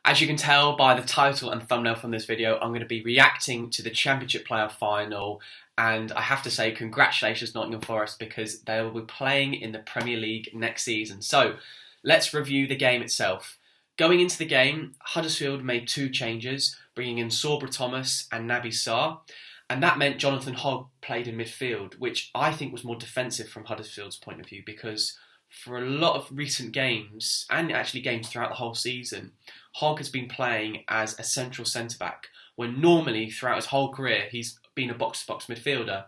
As you can tell by the title and thumbnail from this video, I'm going to be reacting to the Championship Player Final, and I have to say congratulations Nottingham Forest because they will be playing in the Premier League next season. So let's review the game itself. Going into the game, Huddersfield made two changes, bringing in Sorba Thomas and Naby Sarr, and that meant Jonathan Hogg played in midfield, which I think was more defensive from Huddersfield's point of view because for a lot of recent games, and actually games throughout the whole season, Hogg has been playing as a central centre-back, when normally throughout his whole career he's been a box-to-box midfielder.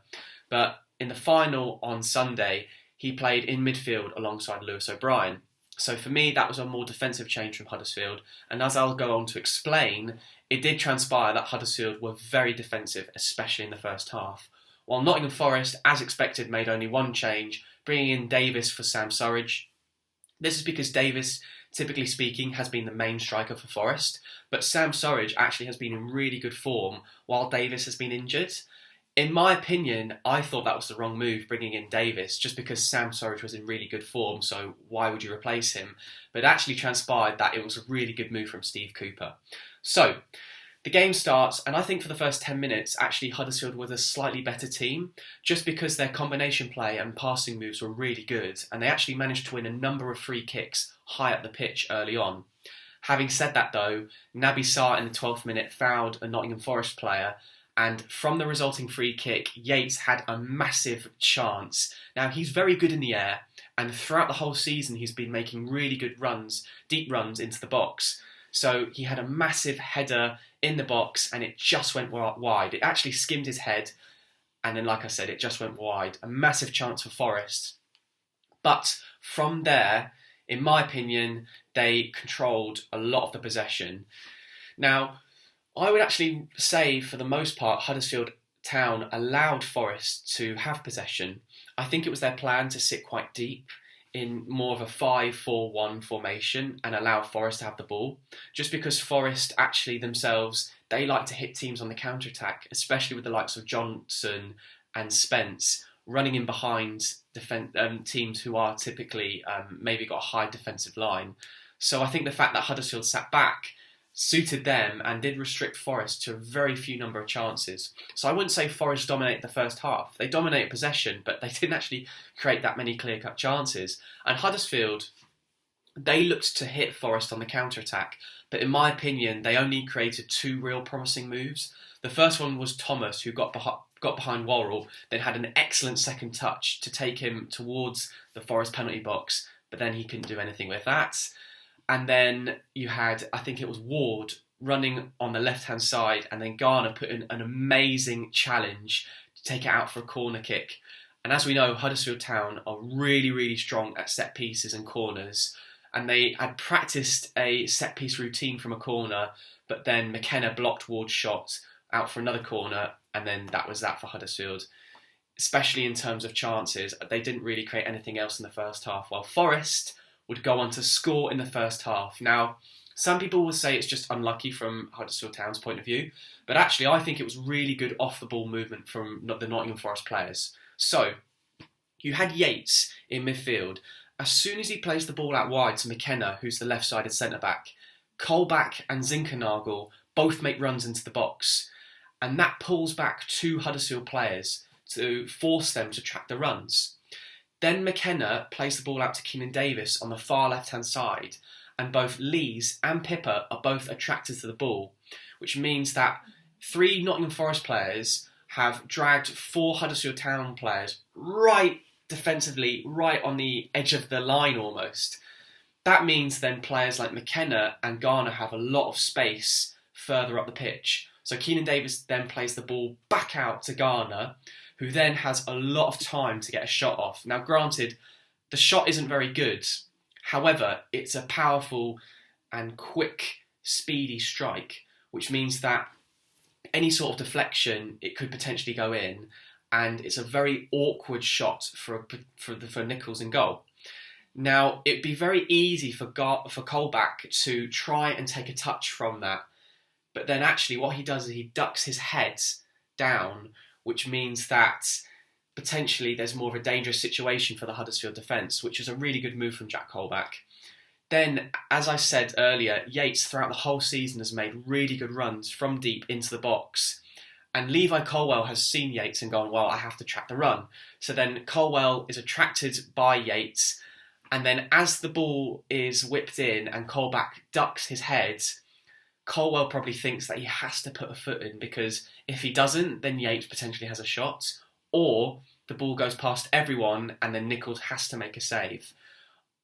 But in the final on Sunday, he played in midfield alongside Lewis O'Brien. So for me, that was a more defensive change from Huddersfield. And as I'll go on to explain, it did transpire that Huddersfield were very defensive, especially in the first half. While Nottingham Forest, as expected, made only one change, bringing in Davis for Sam Surridge. This is because Davis, typically speaking, has been the main striker for Forest, but Sam Surridge actually has been in really good form while Davis has been injured. In my opinion, I thought that was the wrong move, bringing in Davis, just because Sam Surridge was in really good form, so why would you replace him? But it actually transpired that it was a really good move from Steve Cooper. So, the game starts, and I think for the first 10 minutes, actually Huddersfield was a slightly better team, just because their combination play and passing moves were really good, and they actually managed to win a number of free kicks high up the pitch early on. Having said that though, Naby Sarr in the 12th minute fouled a Nottingham Forest player, and from the resulting free kick, Yates had a massive chance. Now, he's very good in the air, and throughout the whole season he's been making really good runs, deep runs into the box. So he had a massive header in the box and it just went wide. It actually skimmed his head and then, like I said, it just went wide. A massive chance for Forest. But from there, in my opinion, they controlled a lot of the possession. Now, I would actually say for the most part, Huddersfield Town allowed Forest to have possession. I think it was their plan to sit quite deep in more of a 5-4-1 formation and allow Forest to have the ball. Just because Forest actually themselves, they like to hit teams on the counter-attack, especially with the likes of Johnson and Spence running in behind teams who are typically maybe got a high defensive line. So I think the fact that Huddersfield sat back suited them and did restrict Forest to a very few number of chances. So I wouldn't say Forest dominated the first half. They dominated possession, but they didn't actually create that many clear-cut chances. And Huddersfield, they looked to hit Forest on the counter-attack, but in my opinion, they only created two real promising moves. The first one was Thomas, who got behind Worrell, then had an excellent second touch to take him towards the Forest penalty box, but then he couldn't do anything with that. And then you had, I think it was Ward, running on the left-hand side, and then Garner put in an amazing challenge to take it out for a corner kick. And as we know, Huddersfield Town are really, really strong at set pieces and corners, and they had practiced a set-piece routine from a corner, but then McKenna blocked Ward's shot out for another corner, and then that was that for Huddersfield. Especially in terms of chances, they didn't really create anything else in the first half, while Forest would go on to score in the first half. Now, some people will say it's just unlucky from Huddersfield Town's point of view, but actually I think it was really good off-the-ball movement from the Nottingham Forest players. So, you had Yates in midfield. As soon as he plays the ball out wide to McKenna, who's the left-sided centre-back, Colback and Zinkernagel both make runs into the box, and that pulls back two Huddersfield players to force them to track the runs. Then McKenna plays the ball out to Keinan Davis on the far left-hand side, and both Lees and Pippa are both attracted to the ball, which means that three Nottingham Forest players have dragged four Huddersfield Town players right defensively, right on the edge of the line almost. That means then players like McKenna and Garner have a lot of space further up the pitch. So Keinan Davis then plays the ball back out to Garner, who then has a lot of time to get a shot off. Now, granted, the shot isn't very good. However, it's a powerful and quick, speedy strike, which means that any sort of deflection, it could potentially go in, and it's a very awkward shot for Nicholls in goal. Now, it'd be very easy for Colback to try and take a touch from that, but then actually what he does is he ducks his head down, which means that potentially there's more of a dangerous situation for the Huddersfield defence, which is a really good move from Jack Colback. Then, as I said earlier, Yates throughout the whole season has made really good runs from deep into the box. And Levi Colwell has seen Yates and gone, well, I have to track the run. So then Colwell is attracted by Yates. And then as the ball is whipped in and Colback ducks his head, Colwell probably thinks that he has to put a foot in, because if he doesn't, then Yates potentially has a shot. Or the ball goes past everyone and then Nichols has to make a save.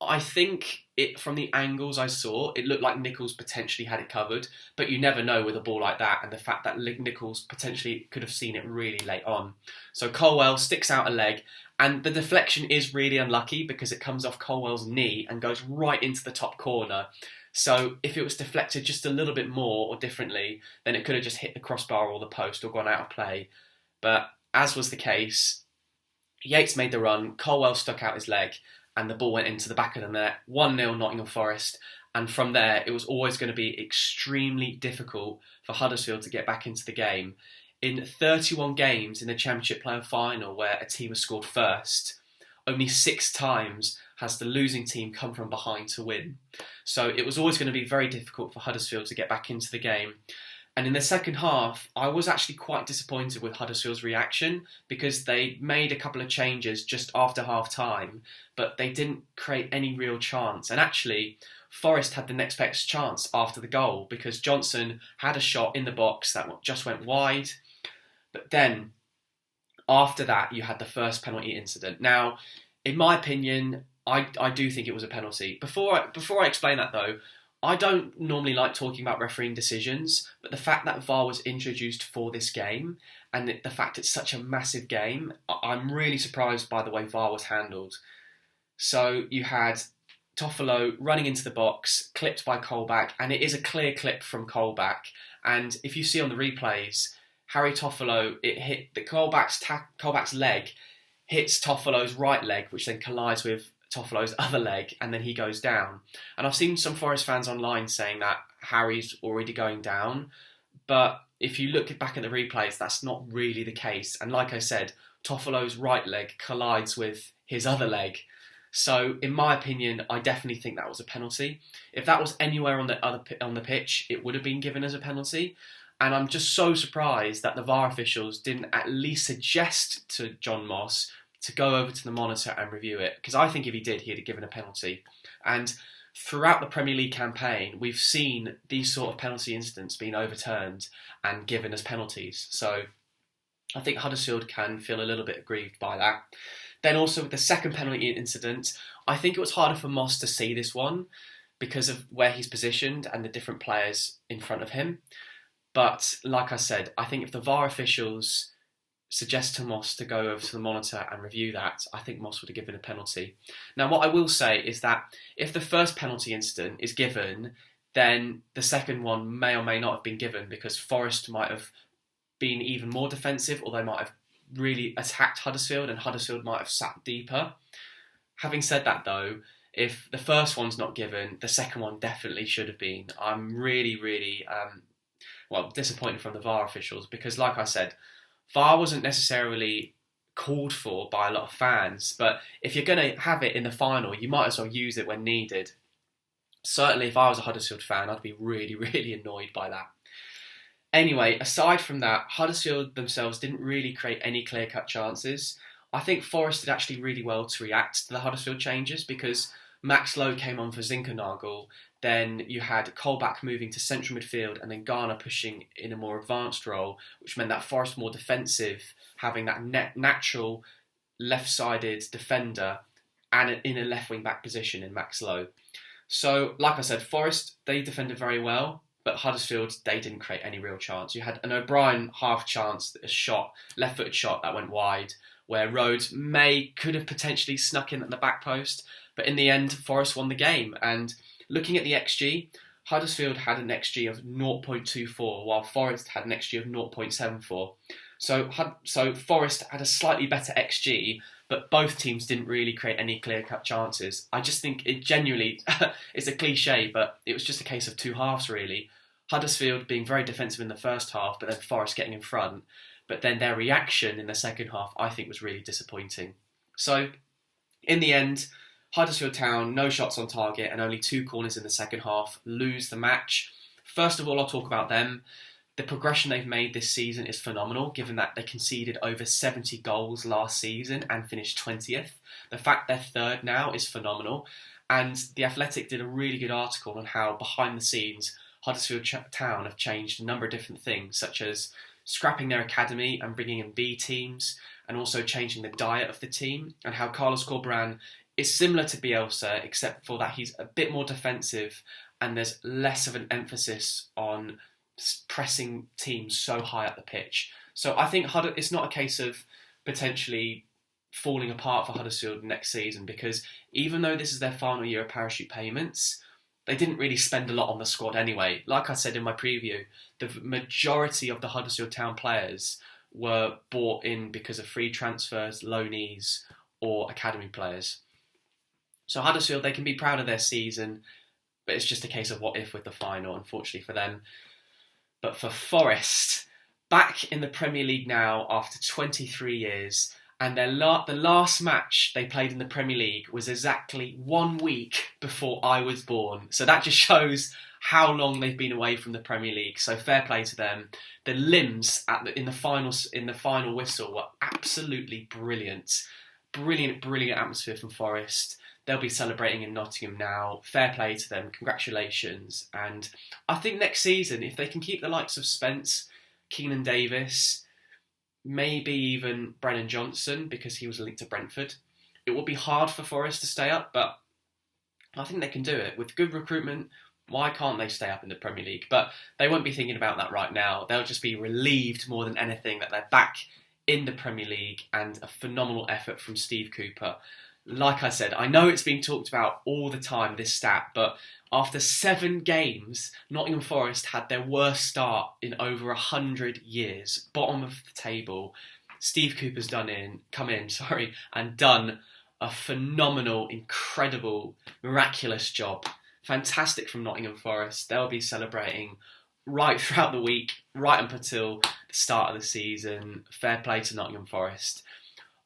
I think from the angles I saw, it looked like Nichols potentially had it covered, but you never know with a ball like that, and the fact that Nichols potentially could have seen it really late on. So Colwell sticks out a leg, and the deflection is really unlucky because it comes off Colwell's knee and goes right into the top corner. So if it was deflected just a little bit more or differently, then it could have just hit the crossbar or the post or gone out of play. But as was the case, Yates made the run, Colwell stuck out his leg, and the ball went into the back of the net. 1-0 Nottingham Forest. And from there, it was always going to be extremely difficult for Huddersfield to get back into the game. In 31 games in the Championship Playoff Final where a team has scored first, only 6 times has the losing team come from behind to win. So it was always going to be very difficult for Huddersfield to get back into the game. And in the second half, I was actually quite disappointed with Huddersfield's reaction, because they made a couple of changes just after half-time, but they didn't create any real chance. And actually, Forest had the next best chance after the goal, because Johnson had a shot in the box that just went wide. But then, after that, you had the first penalty incident. Now, in my opinion, I do think it was a penalty. Before I explain that, though, I don't normally like talking about refereeing decisions, but the fact that VAR was introduced for this game, and the fact it's such a massive game, I'm really surprised by the way VAR was handled. So you had Toffolo running into the box, clipped by Colback, and it is a clear clip from Colback. And if you see on the replays, Harry Toffolo, it hit the Colback's leg, hits Toffolo's right leg, which then collides with Toffolo's other leg, and then he goes down. And I've seen some Forest fans online saying that Harry's already going down, but if you look back at the replays, that's not really the case. And like I said, Toffolo's right leg collides with his other leg. So in my opinion, I definitely think that was a penalty. If that was anywhere on the pitch, it would have been given as a penalty. And I'm just so surprised that the VAR officials didn't at least suggest to John Moss to go over to the monitor and review it, because I think if he did, he'd have given a penalty. And throughout the Premier League campaign, we've seen these sort of penalty incidents being overturned and given as penalties. So I think Huddersfield can feel a little bit aggrieved by that. Then also with the second penalty incident, I think it was harder for Moss to see this one because of where he's positioned and the different players in front of him. But like I said, I think if the VAR officials suggest to Moss to go over to the monitor and review that, I think Moss would have given a penalty. Now, what I will say is that if the first penalty incident is given, then the second one may or may not have been given, because Forest might have been even more defensive, or they might have really attacked Huddersfield and Huddersfield might have sat deeper. Having said that, though, if the first one's not given, the second one definitely should have been. I'm really, really disappointed from the VAR officials, because like I said, VAR wasn't necessarily called for by a lot of fans, but if you're going to have it in the final, you might as well use it when needed. Certainly, if I was a Huddersfield fan, I'd be really, really annoyed by that. Anyway, aside from that, Huddersfield themselves didn't really create any clear-cut chances. I think Forest did actually really well to react to the Huddersfield changes, because Max Lowe came on for Zinkernagel. Then you had Colback moving to central midfield, and then Garner pushing in a more advanced role, which meant that Forest more defensive, having that natural left-sided defender and in a left wing-back position in Max Lowe. So, like I said, Forest, they defended very well, but Huddersfield, they didn't create any real chance. You had an O'Brien half chance, a shot, left-footed shot that went wide, where Rhodes could have potentially snuck in at the back post, but in the end, Forest won the game. And looking at the XG, Huddersfield had an XG of 0.24, while Forest had an XG of 0.74. So Forest had a slightly better XG, but both teams didn't really create any clear-cut chances. I just think it genuinely, it's a cliche, but it was just a case of two halves, really. Huddersfield being very defensive in the first half, but then Forest getting in front. But then their reaction in the second half, I think, was really disappointing. So, in the end, Huddersfield Town, no shots on target and only 2 corners in the second half, lose the match. First of all, I'll talk about them. The progression they've made this season is phenomenal, given that they conceded over 70 goals last season and finished 20th. The fact they're third now is phenomenal. And The Athletic did a really good article on how, behind the scenes, Huddersfield Town have changed a number of different things, such as scrapping their academy and bringing in B teams, and also changing the diet of the team, and how Carlos Corberán is similar to Bielsa, except for that he's a bit more defensive and there's less of an emphasis on pressing teams so high up the pitch. So I think it's not a case of potentially falling apart for Huddersfield next season, because even though this is their final year of parachute payments, they didn't really spend a lot on the squad anyway. Like I said in my preview, the majority of the Huddersfield Town players were bought in because of free transfers, loanees, or academy players. So Huddersfield, they can be proud of their season, but it's just a case of what if with the final, unfortunately for them. But for Forest, back in the Premier League now after 23 years, and the last match they played in the Premier League was exactly 1 week before I was born. So that just shows how long they've been away from the Premier League. So fair play to them. The limbs in the final whistle were absolutely brilliant. Brilliant atmosphere from Forest. They'll be celebrating in Nottingham now. Fair play to them. Congratulations. And I think next season, if they can keep the likes of Spence, Keenan Davis, maybe even Brennan Johnson, because he was linked to Brentford, it will be hard for Forest to stay up, but I think they can do it. With good recruitment, why can't they stay up in the Premier League? But they won't be thinking about that right now. They'll just be relieved more than anything that they're back in the Premier League, and a phenomenal effort from Steve Cooper. Like I said, I know it's been talked about all the time, this stat, but after 7 games, Nottingham Forest had their worst start in over 100 years. Bottom of the table. Steve Cooper's come in, and done a phenomenal, incredible, miraculous job. Fantastic from Nottingham Forest. They'll be celebrating right throughout the week, right up until the start of the season. Fair play to Nottingham Forest.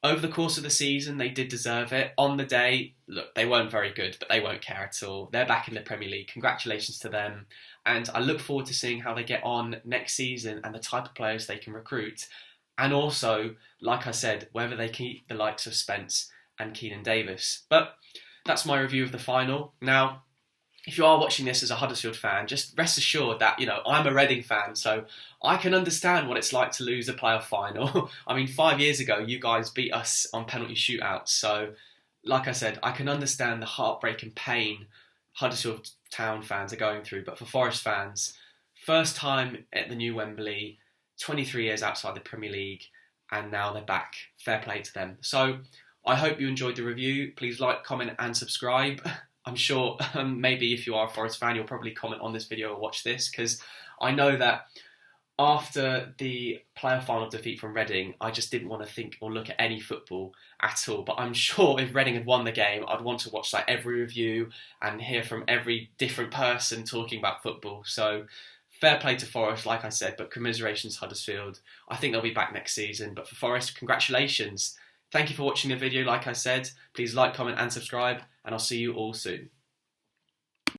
Over the course of the season, they did deserve it. On the day, look, they weren't very good, but they won't care at all. They're back in the Premier League. Congratulations to them. And I look forward to seeing how they get on next season and the type of players they can recruit. And also, like I said, whether they keep the likes of Spence and Keenan Davis. But that's my review of the final. Now, if you are watching this as a Huddersfield fan, just rest assured that, I'm a Reading fan, so I can understand what it's like to lose a playoff final. I mean, 5 years ago, you guys beat us on penalty shootouts. So, like I said, I can understand the heartbreak and pain Huddersfield Town fans are going through. But for Forest fans, first time at the new Wembley, 23 years outside the Premier League, and now they're back. Fair play to them. So, I hope you enjoyed the review. Please like, comment and subscribe. I'm sure maybe if you are a Forest fan, you'll probably comment on this video or watch this, because I know that after the playoff final defeat from Reading, I just didn't want to think or look at any football at all. But I'm sure if Reading had won the game, I'd want to watch every review and hear from every different person talking about football. So fair play to Forest, like I said, but commiserations Huddersfield. I think they'll be back next season. But for Forest, congratulations. Thank you for watching the video. Like I said, please like, comment and subscribe, and I'll see you all soon.